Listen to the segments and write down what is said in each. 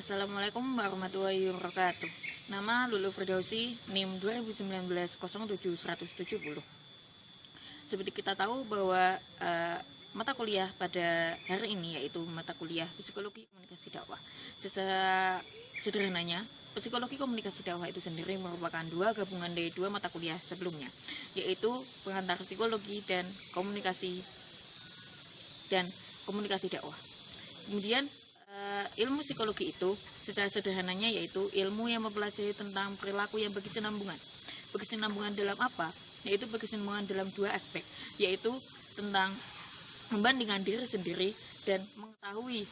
Assalamualaikum warahmatullahi wabarakatuh. Nama Lulu Firdausi, NIM 2019-07-170. Seperti kita tahu bahwa mata kuliah pada hari ini yaitu mata kuliah Psikologi Komunikasi Dakwah. Secara sederhananya, Psikologi Komunikasi Dakwah itu sendiri merupakan dua gabungan dari dua mata kuliah sebelumnya, yaitu pengantar psikologi dan komunikasi dakwah. Kemudian ilmu psikologi itu secara sederhananya yaitu ilmu yang mempelajari tentang perilaku yang berkesinambungan. Berkesinambungan dalam apa? Yaitu berkesinambungan dalam dua aspek, yaitu tentang membandingkan diri sendiri dan mengetahui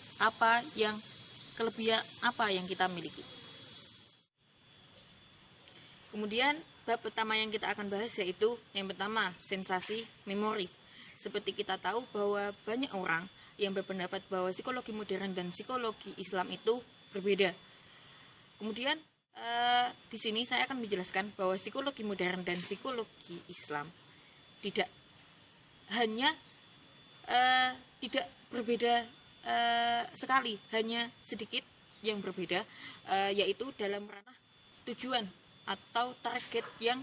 kelebihan apa yang kita miliki. Kemudian bab pertama yang kita akan bahas yaitu yang pertama, sensasi memori. Seperti kita tahu bahwa banyak orang yang berpendapat bahwa psikologi modern dan psikologi Islam itu berbeda. Kemudian di sini saya akan menjelaskan bahwa psikologi modern dan psikologi Islam tidak berbeda sekali, hanya sedikit yang berbeda, yaitu dalam ranah tujuan atau target yang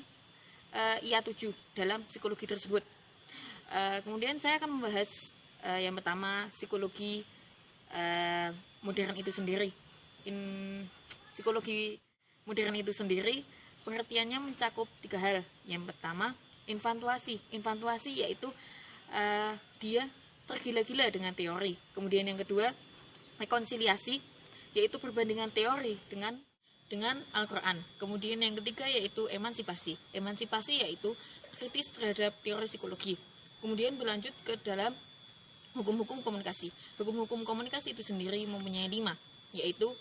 ia tuju dalam psikologi tersebut. Kemudian saya akan membahas yang pertama, psikologi modern itu sendiri. Psikologi modern itu sendiri pengertiannya mencakup 3 hal. Yang pertama, infantuasi. Infantuasi yaitu dia tergila-gila dengan teori. Kemudian yang kedua, rekonsiliasi, yaitu perbandingan teori dengan Al-Quran. Kemudian yang ketiga yaitu emansipasi. Emansipasi yaitu kritis terhadap teori psikologi. Kemudian berlanjut ke dalam hukum-hukum komunikasi. Hukum-hukum komunikasi itu sendiri mempunyai 5, yaitu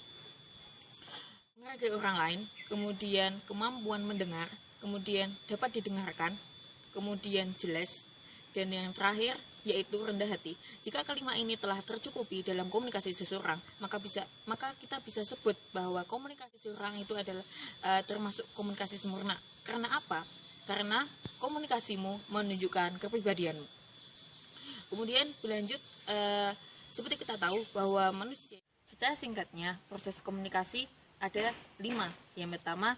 menghargai orang lain, kemudian kemampuan mendengar, kemudian dapat didengarkan, kemudian jelas, dan yang terakhir yaitu rendah hati. Jika kelima ini telah tercukupi dalam komunikasi seseorang, maka kita bisa sebut bahwa komunikasi seseorang itu adalah termasuk komunikasi sempurna. Karena apa? Karena komunikasimu menunjukkan kepribadianmu. Kemudian berlanjut, seperti kita tahu bahwa manusia, secara singkatnya proses komunikasi ada 5. Yang pertama,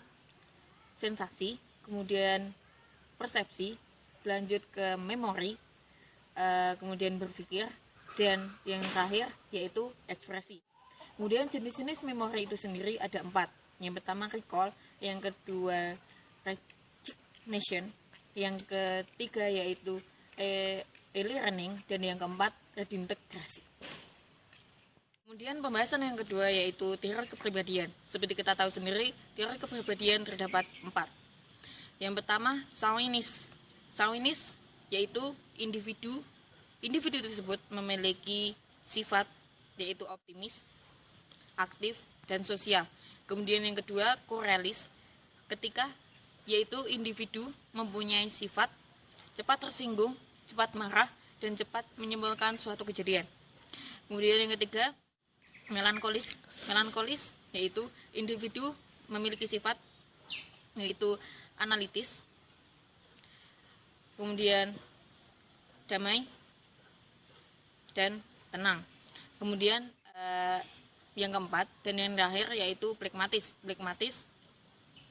sensasi, kemudian persepsi, berlanjut ke memori, kemudian berpikir, dan yang terakhir yaitu ekspresi. Kemudian jenis-jenis memori itu sendiri ada 4. Yang pertama recall, yang kedua recognition, yang ketiga yaitu e-learning, dan yang keempat reintegrasi. Kemudian pembahasan yang kedua yaitu teori kepribadian. Seperti kita tahu sendiri, teori kepribadian terdapat 4. Yang pertama, Darwinis yaitu individu tersebut memiliki sifat yaitu optimis, aktif, dan sosial. Kemudian yang kedua, Corellis, yaitu individu mempunyai sifat cepat tersinggung, cepat marah, dan cepat menyimpulkan suatu kejadian. Kemudian yang ketiga, melankolis yaitu individu memiliki sifat yaitu analitis. Kemudian damai dan tenang. Kemudian yang keempat dan yang terakhir yaitu pragmatis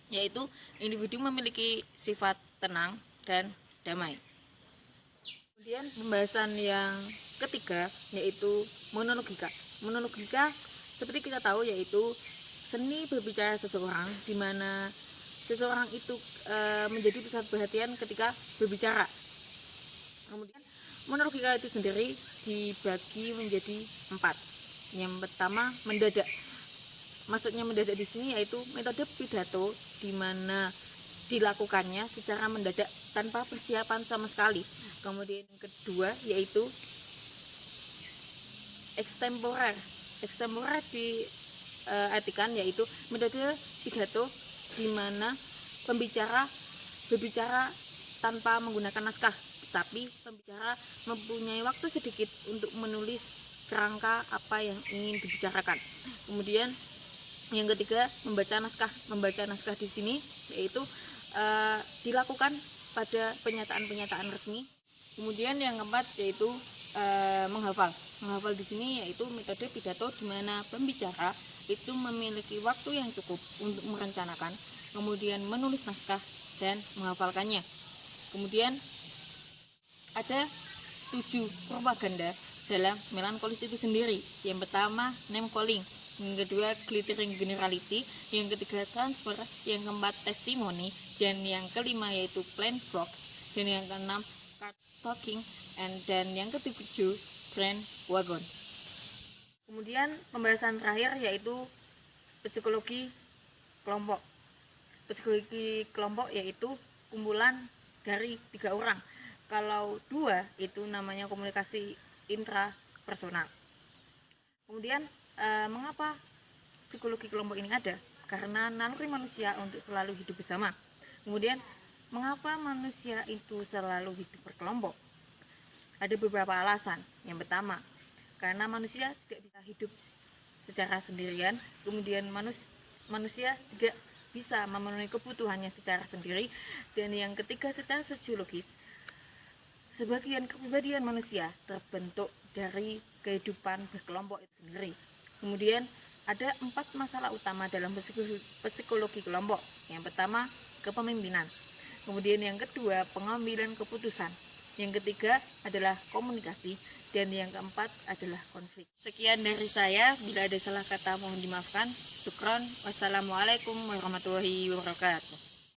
yaitu individu memiliki sifat tenang dan damai. Kemudian pembahasan yang ketiga yaitu monologika. Monologika seperti kita tahu yaitu seni berbicara seseorang, di mana seseorang itu menjadi pusat perhatian ketika berbicara. Kemudian monologika itu sendiri dibagi menjadi 4. Yang pertama, mendadak. Maksudnya mendadak di sini yaitu metode pidato di mana dilakukannya secara mendadak tanpa persiapan sama sekali. Kemudian yang kedua yaitu extemporer. Extemporer diartikan yaitu metode pidato di mana pembicara berbicara tanpa menggunakan naskah, tapi pembicara mempunyai waktu sedikit untuk menulis kerangka apa yang ingin dibicarakan. Kemudian yang ketiga, membaca naskah di sini yaitu dilakukan pada pernyataan resmi. Kemudian yang keempat yaitu menghafal. Menghafal di sini yaitu metode pidato di mana pembicara itu memiliki waktu yang cukup untuk merencanakan, kemudian menulis naskah dan menghafalkannya. Kemudian ada 7 propaganda dalam melankolis itu sendiri. Yang pertama, name calling. Yang kedua, glittering generality. Yang ketiga, transfer. Yang keempat, testimony. Dan yang kelima yaitu plain box. Dan yang keenam, card talking. Dan yang ketujuh, brand wagon. Kemudian pembahasan terakhir yaitu psikologi kelompok. Psikologi kelompok yaitu kumpulan dari 3 orang. Kalau 2 itu namanya komunikasi intrapersonal. Kemudian mengapa psikologi kelompok ini ada? Karena naluri manusia untuk selalu hidup bersama. Kemudian mengapa manusia itu selalu hidup berkelompok? Ada beberapa alasan. Yang pertama, karena manusia tidak bisa hidup secara sendirian. Kemudian manusia tidak bisa memenuhi kebutuhannya secara sendiri. Dan yang ketiga, secara sosiologis, sebagian kepribadian manusia terbentuk dari kehidupan berkelompok itu sendiri. Kemudian ada 4 masalah utama dalam psikologi kelompok. Yang pertama, kepemimpinan. Kemudian yang kedua, pengambilan keputusan. Yang ketiga adalah komunikasi. Dan yang keempat adalah konflik. Sekian dari saya. Bila ada salah kata mohon dimaafkan. Syukron. Wassalamualaikum warahmatullahi wabarakatuh.